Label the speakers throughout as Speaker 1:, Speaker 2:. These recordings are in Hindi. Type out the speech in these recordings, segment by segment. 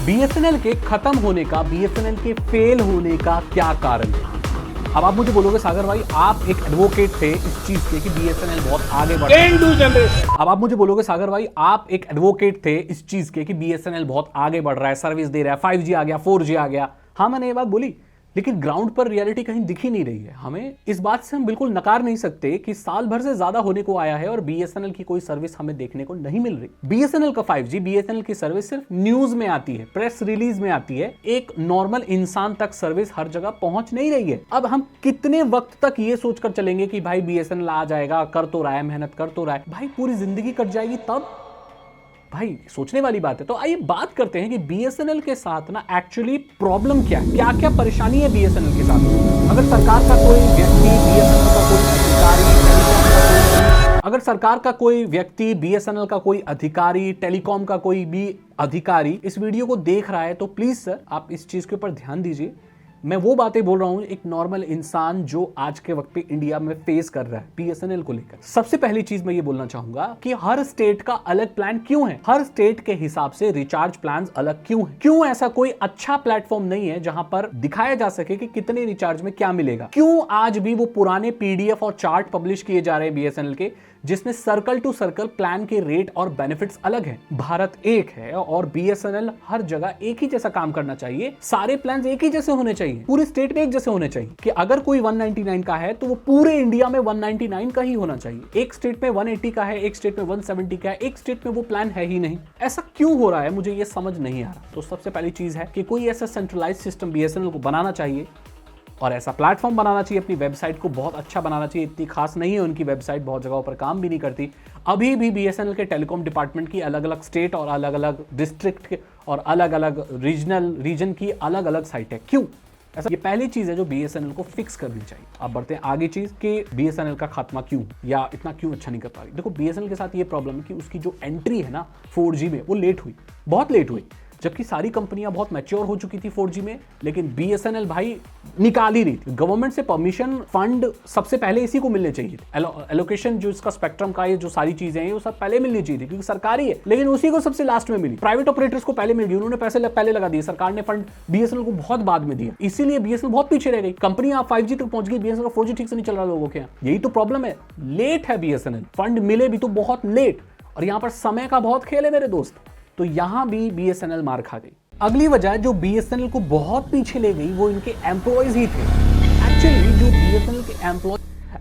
Speaker 1: बीएसएनएल के खत्म होने का, बीएसएनएल के फेल होने का क्या कारण है? अब आप मुझे बोलोगे सागर भाई आप एक एडवोकेट थे इस चीज के कि बीएसएनएल बहुत आगे बढ़ रहा है। अब आप मुझे बोलोगे सागर भाई आप एक एडवोकेट थे इस चीज के कि बीएसएनएल बहुत आगे बढ़ रहा है, सर्विस दे रहा है, 5G आ गया, 4G आ गया। हाँ, मैंने ये बात बोली, लेकिन ग्राउंड पर रियलिटी कहीं दिख ही नहीं रही है। हमें इस बात से हम बिल्कुल नकार नहीं सकते कि साल भर से ज्यादा होने को आया है और बीएसएनएल की कोई सर्विस हमें देखने को नहीं मिल रही। बीएसएनएल का 5G, बीएसएनएल की सर्विस सिर्फ न्यूज में आती है, प्रेस रिलीज में आती है, एक नॉर्मल इंसान तक सर्विस हर जगह पहुंच नहीं रही है। अब हम कितने वक्त तक ये सोचकर चलेंगे कि भाई बीएसएनएल आ जाएगा, कर तो रहा है, मेहनत कर तो रहा है, भाई पूरी जिंदगी कट जाएगी तब? भाई सोचने वाली बात है। तो आइए बात करते हैं कि बीएसएनएल के साथ ना एक्चुअली प्रॉब्लम क्या है, क्या क्या परेशानी है बीएसएनएल के साथ। अगर सरकार का कोई व्यक्ति बीएसएनएल का कोई अधिकारी, अगर सरकार का कोई व्यक्ति बीएसएनएल का कोई अधिकारी, टेलीकॉम का कोई भी अधिकारी इस वीडियो को देख रहा है तो प्लीज सर आप इस चीज के ऊपर ध्यान दीजिए। मैं वो बातें बोल रहा हूं एक नॉर्मल इंसान जो आज के वक्त पे इंडिया में फेस कर रहा है बीएसएनएल को लेकर। सबसे पहली चीज मैं ये बोलना चाहूंगा कि हर स्टेट का अलग प्लान क्यों है, हर स्टेट के हिसाब से रिचार्ज प्लान अलग क्यों है, क्यों ऐसा कोई अच्छा प्लेटफॉर्म नहीं है जहां पर दिखाया जा सके कि कितने रिचार्ज में क्या मिलेगा, क्यों आज भी वो पुराने पीडीएफ और चार्ट पब्लिश किए जा रहे हैं बीएसएनएल के जिसमें सर्कल टू सर्कल प्लान के रेट और बेनिफिट्स अलग हैं। भारत एक है और बीएसएनएल हर जगह एक ही जैसा काम करना चाहिए, सारे प्लान एक ही जैसे होने चाहिए, पूरे स्टेट में एक जैसे होने चाहिए कि अगर कोई 199 का है तो वो पूरे इंडिया में 199 का ही होना चाहिए। एक स्टेट में 180 का है, एक स्टेट में 170 का है, एक स्टेट में वो प्लान है ही नहीं। ऐसा क्यों हो रहा है मुझे ये समझ नहीं आ रहा। तो सबसे पहली चीज है कि कोई ऐसा सेंट्रलाइज सिस्टम बीएसएनएल को बनाना चाहिए और ऐसा प्लेटफॉर्म बनाना चाहिए, अपनी वेबसाइट को बहुत अच्छा बनाना चाहिए। इतनी खास नहीं है उनकी वेबसाइट, बहुत जगहों पर काम भी नहीं करती। अभी भी बीएसएनएल के टेलीकॉम डिपार्टमेंट की अलग अलग स्टेट और अलग अलग डिस्ट्रिक्ट और अलग अलग रीजन की अलग अलग साइट है। क्यों ऐसा? ये पहली चीज है जो बीएसएनएल को फिक्स करनी चाहिए। अब बढ़ते हैं आगे चीज कि बीएसएनएल का खात्मा क्यों या इतना क्यों अच्छा नहीं कर पा रही। देखो बीएसएनएल के साथ ये प्रॉब्लम है कि उसकी जो एंट्री है ना 4G में वो लेट हुई, बहुत लेट हुई, जबकि सारी कंपनियां बहुत मैच्योर हो चुकी थी 4G में, लेकिन बीएसएनएल भाई निकाल ही रही थी। गवर्नमेंट से परमिशन फंड सबसे पहले इसी को मिलने चाहिए थे, एलोकेशन जो इसका स्पेक्ट्रम का ये जो सारी चीजें हैं वो सब पहले मिलनी चाहिए थी क्योंकि सरकारी है, लेकिन उसी को सबसे लास्ट में मिली। प्राइवेट ऑपरेटर्स को पहले मिल गई, उन्होंने पैसे पहले लगा दिए, सरकार ने फंड बीएसएनएल को बहुत बाद में दिया, इसीलिए बीएसएनएल बहुत पीछे रह गई। कंपनियां 5G तक पहुंच गई, बीएसएनएल का 4G ठीक से नहीं चल रहा लोगों के यहाँ। यही तो प्रॉब्लम है, लेट है बीएसएनएल, फंड मिले भी तो बहुत लेट, और यहाँ पर समय का बहुत खेल है मेरे दोस्त। तो यहां भी बीएसएनएल मार खा गई। अगली वजह जो बीएसएनएल को बहुत पीछे ले गई वो इनके एम्प्लॉयज ही थे।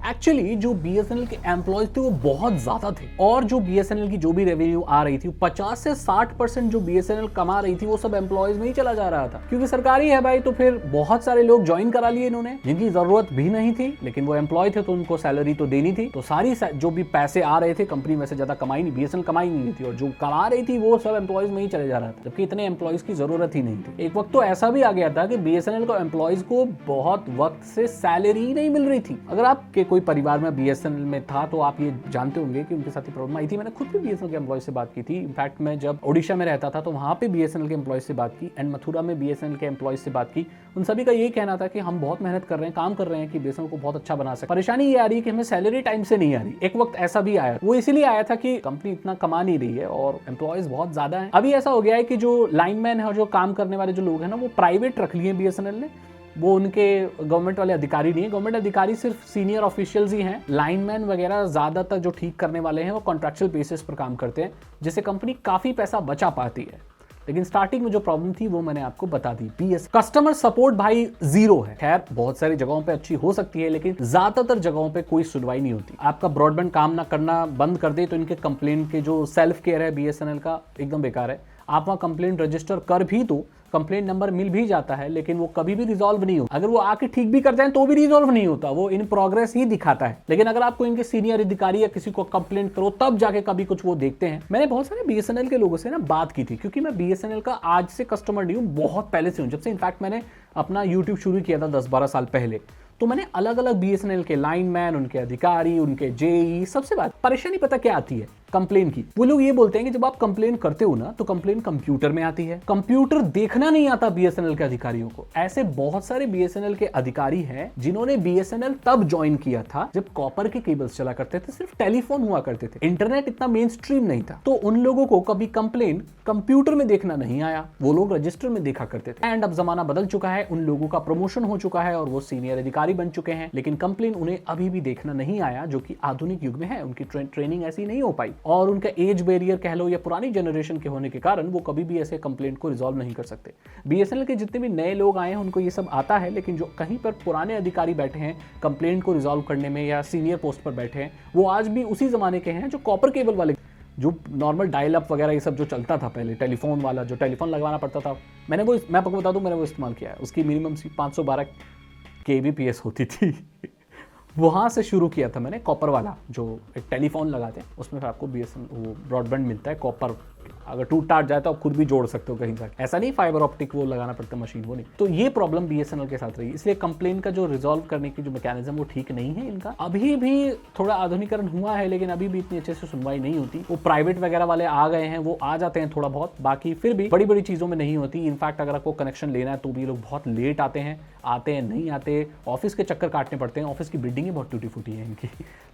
Speaker 1: एक्चुअली जो बीएसएनएल के एम्प्लॉयज थे वो बहुत ज्यादा थे, और जो बीएसएनएल की जो भी रेवेन्यू आ रही थी 50 से 60% जो बीएसएनएल कमा रही थी वो सब एम्प्लॉयज में ही चला जा रहा था, क्योंकि सरकारी है भाई। तो फिर बहुत सारे लोग ज्वाइन करा लिए इन्होंने जिनकी जरूरत भी नहीं थी, लेकिन वो एम्प्लॉय थे तो उनको सैलरी तो देनी थी। तो सारी जो भी पैसे आ रहे थे कंपनी में से ज्यादा कमाई नहीं, बीएसएनएल कमाई नहीं थी, और जो कमा रही थी वो सब एम्प्लॉयज में ही चले जा रहा था, जबकि इतने एम्प्लॉयज की जरूरत ही नहीं थी। एक वक्त तो ऐसा भी आ गया था कि बीएसएनएल को एम्प्लॉयज को बहुत वक्त से सैलरी नहीं मिल रही थी। अगर आपके कोई परिवार में बीएसएनएल में था तो आप ये जानते होंगे कि उनके साथ ही प्रॉब्लम आई थी। मैंने खुद भी बीएसएनएल के एम्प्लॉय से बात की थी। इनफैक्ट मैं जब ओडिशा में रहता था तो वहां पे बीएसएनएल के एम्प्लॉय से बात की, एंड मथुरा में बीएसएनएल के एम्प्लॉय से बात की। उन सभी का यही कहना था कि हम बहुत मेहनत कर रहे हैं, काम कर रहे हैं कि बीएसएनएल को बहुत अच्छा बना सके। परेशानी ये आ रही है कि हमें सैलरी टाइम से नहीं आ रही। एक वक्त ऐसा भी आया, वो इसीलिए आया था कि कंपनी इतना कमा नहीं रही है और एम्प्लॉयज बहुत ज्यादा है। अभी ऐसा हो गया है कि जो लाइनमैन है और जो काम करने वाले जो लोग हैं ना वो प्राइवेट रख लिए बीएसएनएल ने, वो उनके गवर्नमेंट वाले अधिकारी नहीं है। गवर्नमेंट अधिकारी सिर्फ सीनियर ऑफिशियल्स ही हैं। लाइनमैन वगैरह ज्यादातर जो ठीक करने वाले हैं वो कॉन्ट्रैक्चुअल बेसिस पर काम करते हैं, जिससे कंपनी काफी पैसा बचा पाती है। लेकिन स्टार्टिंग में जो प्रॉब्लम थी वो मैंने आपको बता दी। बीएस कस्टमर सपोर्ट भाई जीरो है। खैर बहुत सारी जगहों पे अच्छी हो सकती है, लेकिन ज्यादातर जगहों पे कोई सुनवाई नहीं होती। आपका ब्रॉडबैंड काम ना करना बंद कर दे तो इनके कंप्लेंट के जो सेल्फ केयर है बीएसएनएल का एकदम बेकार है। आप वहाँ कंप्लेंट रजिस्टर कर भी तो कंप्लेंट नंबर मिल भी जाता है, लेकिन वो कभी भी रिजॉल्व नहीं होता। अगर वो आके ठीक भी कर जाए तो भी रिजॉल्व नहीं होता, वो इन प्रोग्रेस ही दिखाता है। लेकिन अगर आपको इनके सीनियर अधिकारी या किसी को कंप्लेंट करो तब जाके कभी कुछ वो देखते हैं। मैंने बहुत सारे बीएसएनएल के लोगों से ना बात की थी, क्योंकि मैं बीएसएनएल का आज से कस्टमर नहीं हूँ, बहुत पहले से हूँ। जब से इनफैक्ट मैंने अपना यूट्यूब शुरू किया था 10-12 साल पहले, तो मैंने अलग अलग बीएसएनएल के लाइनमैन, उनके अधिकारी, उनके जेई, सबसे बात परेशानी पता क्या आती है कंप्लेन की। वो लोग ये बोलते हैं कि जब आप कंप्लेन करते हो ना तो कंप्लेन कंप्यूटर में आती है, कंप्यूटर देखना नहीं आता बीएसएनएल के अधिकारियों को। ऐसे बहुत सारे बीएसएनएल के अधिकारी हैं जिन्होंने बीएसएनएल तब ज्वाइन किया था जब कॉपर के केबल्स चला करते थे, सिर्फ टेलीफोन हुआ करते थे, इंटरनेट इतना मेन स्ट्रीम नहीं था। तो उन लोगों को कभी कंप्लेन कंप्यूटर में देखना नहीं आया, वो लोग रजिस्टर में देखा करते थे। एंड अब जमाना बदल चुका है, उन लोगों का प्रमोशन हो चुका है और वो सीनियर अधिकारी बन चुके हैं, लेकिन कंप्लेन उन्हें अभी भी देखना नहीं आया, जो कि आधुनिक युग में है। उनकी ट्रेनिंग ऐसी नहीं हो पाई और उनका एज बैरियर कह लो या पुरानी जनरेशन के होने के कारण वो कभी भी ऐसे कंप्लेंट को रिजॉल्व नहीं कर सकते। बीएसएनएल के जितने भी नए लोग आए हैं उनको ये सब आता है, लेकिन जो कहीं पर पुराने अधिकारी बैठे हैं कंप्लेंट को रिजॉल्व करने में या सीनियर पोस्ट पर बैठे हैं, वो आज भी उसी जमाने के हैं जो कॉपर केबल वाले, जो नॉर्मल डायल अप वगैरह ये सब जो चलता था पहले, टेलीफोन वाला जो टेलीफोन लगवाना पड़ता था, मैं आपको बता दूं मैंने वो इस्तेमाल किया है। उसकी मिनिमम 512 kbps होती थी वहाँ से शुरू किया था मैंने, कॉपर वाला जो एक टेलीफोन लगाते हैं उसमें फिर आपको बीएसएनएल वो ब्रॉडबैंड मिलता है कॉपर, अगर टूट टाट जाए तो आप खुद भी जोड़ सकते हो कहीं जाके, ऐसा नहीं फाइबर ऑप्टिक वो लगाना पड़ता मशीन, वो नहीं। तो ये प्रॉब्लम बीएसएनएल के साथ रही, इसलिए कंप्लेन का जो रिजॉल्व करने की जो मैकेनिज्म वो ठीक नहीं है इनका। अभी भी थोड़ा आधुनिकरण हुआ है लेकिन अभी भी इतनी अच्छे से सुनवाई नहीं होती। वो प्राइवेट वगैरह वाले आ गए हैं, वो आ जाते हैं थोड़ा बहुत, बाकी फिर भी बड़ी बड़ी चीज़ों में नहीं होती। इनफैक्ट अगर आपको कनेक्शन लेना है तो भी लोग बहुत लेट आते हैं नहीं आते, ऑफिस के चक्कर काटने पड़ते हैं, ऑफिस की बिल्डिंग बहुत टूटी फूटी है इनकी।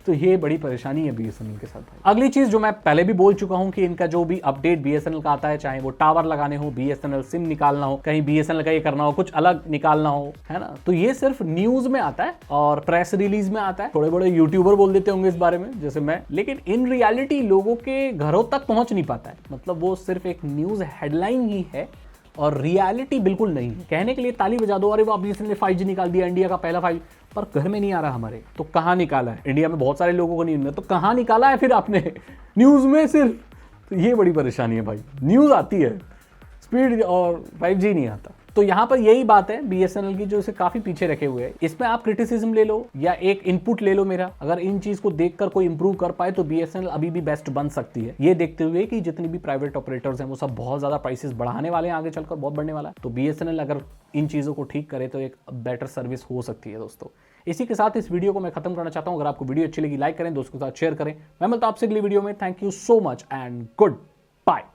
Speaker 1: तो ये बड़ी परेशानी है बीएसएनएल के साथ। अगली चीज जो मैं पहले भी बोल चुका हूं कि इनका जो भी अपडेट बीएसएनएल का आता है, चाहे वो टावर लगाने हो, बीएसएनएल सिम निकालना हो, कहीं बीएसएनएल का ये करना हो, कुछ अलग निकालना हो, है ना, तो ये सिर्फ न्यूज में आता है और प्रेस रिलीज में आता है। थोड़े बड़े यूट्यूबर बोल देते होंगे इस बारे में जैसे मैं, लेकिन इन रियलिटी लोगों के घरों तक पहुंच नहीं पाता है। मतलब वो सिर्फ एक न्यूज हेडलाइन ही है और रियलिटी बिल्कुल नहीं है। कहने के लिए ताली बजा दो, अरे वो बीएसएनएल ने 5G निकाल दिया, इंडिया का पहला 5G, पर घर में नहीं आ रहा हमारे। तो कहाँ निकाला है? इंडिया में बहुत सारे लोगों को नहीं मिला, तो कहाँ निकाला है फिर आपने? न्यूज़ में सिर्फ। तो ये बड़ी परेशानी है भाई, न्यूज़ आती है, स्पीड और 5G नहीं आता। तो यहाँ पर यही बात है बीएसएनएल की जो इसे काफी पीछे रखे हुए है। इसमें आप क्रिटिसिज्म ले लो या एक इनपुट ले लो मेरा, अगर इन चीज को देखकर कोई इंप्रूव कर पाए तो बीएसएनएल अभी भी बेस्ट बन सकती है। ये देखते हुए कि जितनी भी प्राइवेट ऑपरेटर्स हैं वो सब बहुत ज्यादा प्राइसेस बढ़ाने वाले हैं, आगे चलकर बहुत बढ़ने वाला है। तो बीएसएनएल अगर इन चीजों को ठीक करे तो एक बेटर सर्विस हो सकती है दोस्तों। इसी के साथ इस वीडियो को मैं खत्म करना चाहता हूं। अगर आपको वीडियो अच्छी लगी लाइक करें, दोस्तों के साथ शेयर करें। मैं मिलता हूं आपसे अगली वीडियो में। Thank you so much and good bye.